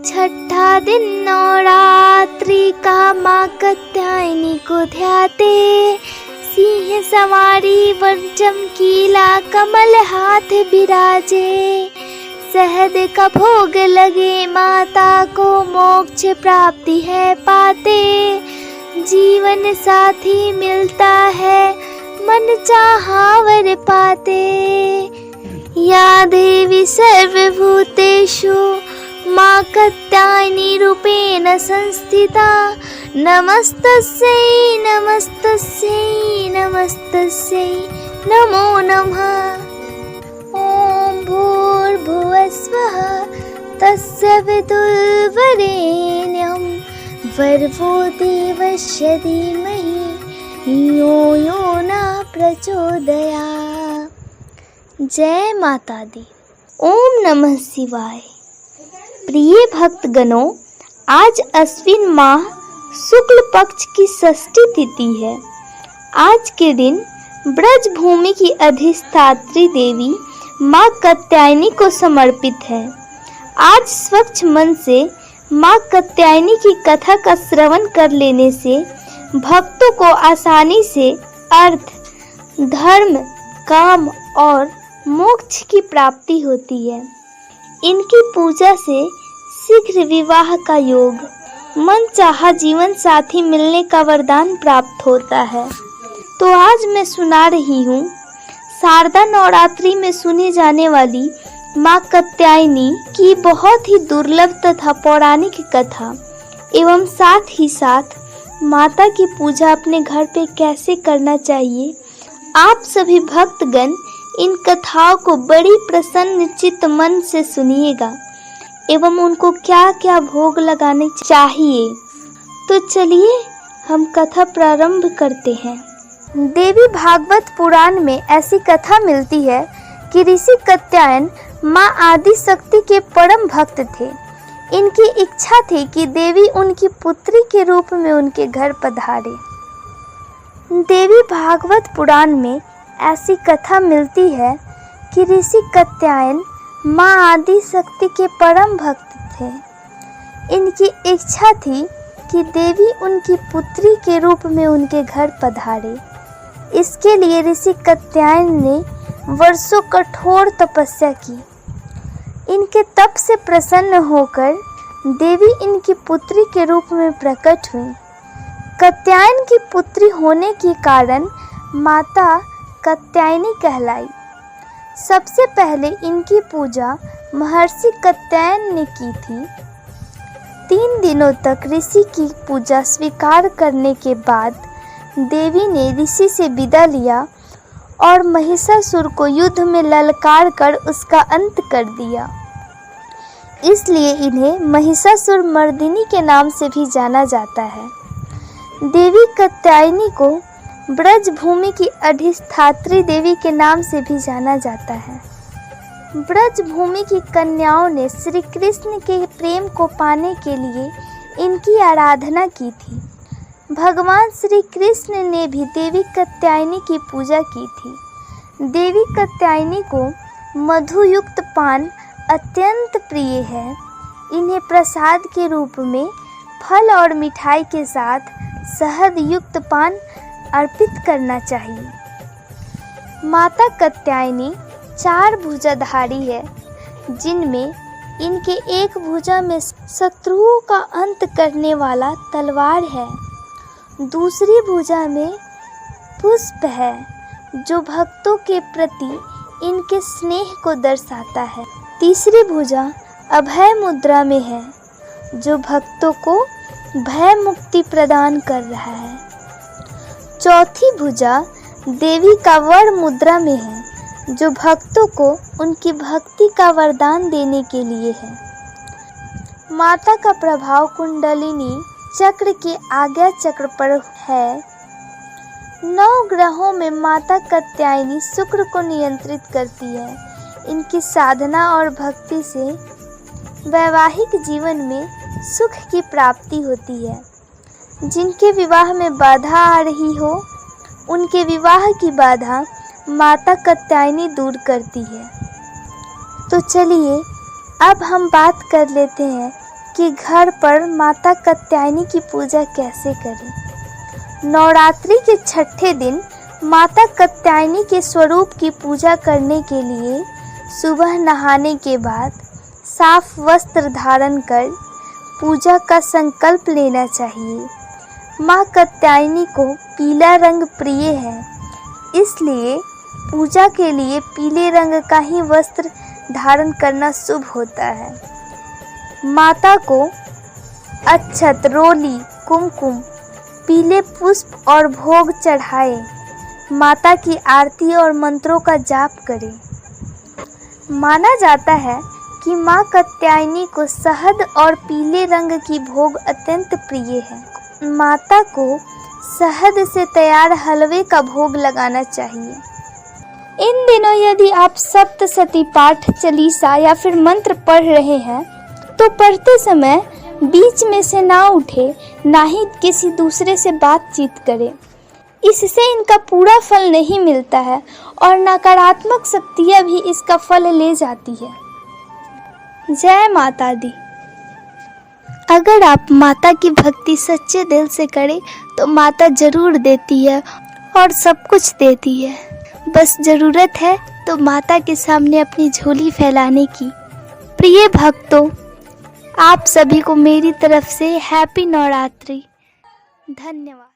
छठा दिन नवरात्रि का माँ कात्यायनी को ध्याते। सिंह सवारी वर चमकीला कमल हाथ बिराजे। शहद का भोग लगे माता को मोक्ष प्राप्ति है पाते। जीवन साथी मिलता है मन चाहा वर पाते। या देवी सर्वभूतेषु माँ कात्यायनी रूपेण संस्थिता। नमस्तस्यै नमस्तस्यै नमस्तस्यै नमो नमः। ॐ भूर्भुवस्वः तस्य वितुर्वरेण्यं भर्गो देवस्य धीमहि यो यो न प्रचोदयात्। जय माता दी। ओम नमः शिवाय। प्रिय भक्तगणों, आज अश्विन माह शुक्ल पक्ष की षष्ठी तिथि है। आज के दिन ब्रज भूमि की अधिष्ठात्री देवी माँ कात्यायनी को समर्पित है। आज स्वच्छ मन से माँ कात्यायनी की कथा का श्रवण कर लेने से भक्तों को आसानी से अर्थ, धर्म, काम और मोक्ष की प्राप्ति होती है। इनकी पूजा से शीघ्र विवाह का योग, मन चाहा जीवन साथी मिलने का वरदान प्राप्त होता है। तो आज मैं सुना रही हूँ शारदा नवरात्रि में सुनी जाने वाली माँ कात्यायनी की बहुत ही दुर्लभ तथा पौराणिक कथा एवं साथ ही साथ माता की पूजा अपने घर पे कैसे करना चाहिए। आप सभी भक्तगण इन कथाओं को बड़ी प्रसन्न चित्त मन से सुनिएगा एवं उनको क्या क्या भोग लगाने चाहिए। तो चलिए हम कथा प्रारंभ करते हैं। देवी भागवत पुराण में ऐसी कथा मिलती है कि ऋषि कात्यायन माँ आदि शक्ति के परम भक्त थे। इनकी इच्छा थी कि देवी उनकी पुत्री के रूप में उनके घर पधारे। देवी भागवत पुराण में ऐसी कथा मिलती है कि ऋषि कात्यायन माँ आदि शक्ति के परम भक्त थे। इनकी इच्छा थी कि देवी उनकी पुत्री के रूप में उनके घर पधारे। इसके लिए ऋषि कात्यायन ने वर्षों कठोर तपस्या की। इनके तप से प्रसन्न होकर देवी इनकी पुत्री के रूप में प्रकट हुई। कात्यायन की पुत्री होने के कारण माता कात्यायनी कहलाई। सबसे पहले इनकी पूजा महर्षि कात्यायन ने की थी। 3 दिनों तक ऋषि की पूजा स्वीकार करने के बाद देवी ने ऋषि से विदा लिया और महिषासुर को युद्ध में ललकार कर उसका अंत कर दिया। इसलिए इन्हें महिषासुर मर्दिनी के नाम से भी जाना जाता है। देवी कात्यायनी को ब्रज भूमि की अधिष्ठात्री देवी के नाम से भी जाना जाता है। ब्रज भूमि की कन्याओं ने श्री कृष्ण के प्रेम को पाने के लिए इनकी आराधना की थी। भगवान श्री कृष्ण ने भी देवी कात्यायनी की पूजा की थी। देवी कात्यायनी को मधुयुक्त पान अत्यंत प्रिय है। इन्हें प्रसाद के रूप में फल और मिठाई के साथ शहद युक्त पान अर्पित करना चाहिए। माता कात्यायनी 4 भुजाधारी है, जिनमें इनके एक भुजा में शत्रुओं का अंत करने वाला तलवार है। दूसरी भुजा में पुष्प है, जो भक्तों के प्रति इनके स्नेह को दर्शाता है। तीसरी भुजा अभय मुद्रा में है, जो भक्तों को भय मुक्ति प्रदान कर रहा है। चौथी भुजा देवी का वर मुद्रा में है, जो भक्तों को उनकी भक्ति का वरदान देने के लिए है। माता का प्रभाव कुंडलिनी चक्र के आज्ञा चक्र पर है। 9 ग्रहों में माता कात्यायनी शुक्र को नियंत्रित करती है। इनकी साधना और भक्ति से वैवाहिक जीवन में सुख की प्राप्ति होती है। जिनके विवाह में बाधा आ रही हो, उनके विवाह की बाधा माता कात्यायनी दूर करती है। तो चलिए अब हम बात कर लेते हैं कि घर पर माता कात्यायनी की पूजा कैसे करें। नवरात्रि के छठे दिन माता कात्यायनी के स्वरूप की पूजा करने के लिए सुबह नहाने के बाद साफ वस्त्र धारण कर पूजा का संकल्प लेना चाहिए। माँ कात्यायनी को पीला रंग प्रिय है, इसलिए पूजा के लिए पीले रंग का ही वस्त्र धारण करना शुभ होता है। माता को अक्षत, रोली, कुमकुम, पीले पुष्प और भोग चढ़ाए। माता की आरती और मंत्रों का जाप करें। माना जाता है कि माँ कात्यायनी को शहद और पीले रंग की भोग अत्यंत प्रिय है। माता को शहद से तैयार हलवे का भोग लगाना चाहिए। इन दिनों यदि आप सप्तशती पाठ, चालीसा या फिर मंत्र पढ़ रहे हैं तो पढ़ते समय बीच में से ना उठे, ना ही किसी दूसरे से बातचीत करें। इससे इनका पूरा फल नहीं मिलता है और नकारात्मक शक्तियाँ भी इसका फल ले जाती है। जय माता दी। अगर आप माता की भक्ति सच्चे दिल से करें तो माता जरूर देती है और सब कुछ देती है। बस ज़रूरत है तो माता के सामने अपनी झोली फैलाने की। प्रिय भक्तों, आप सभी को मेरी तरफ से हैप्पी नवरात्रि। धन्यवाद।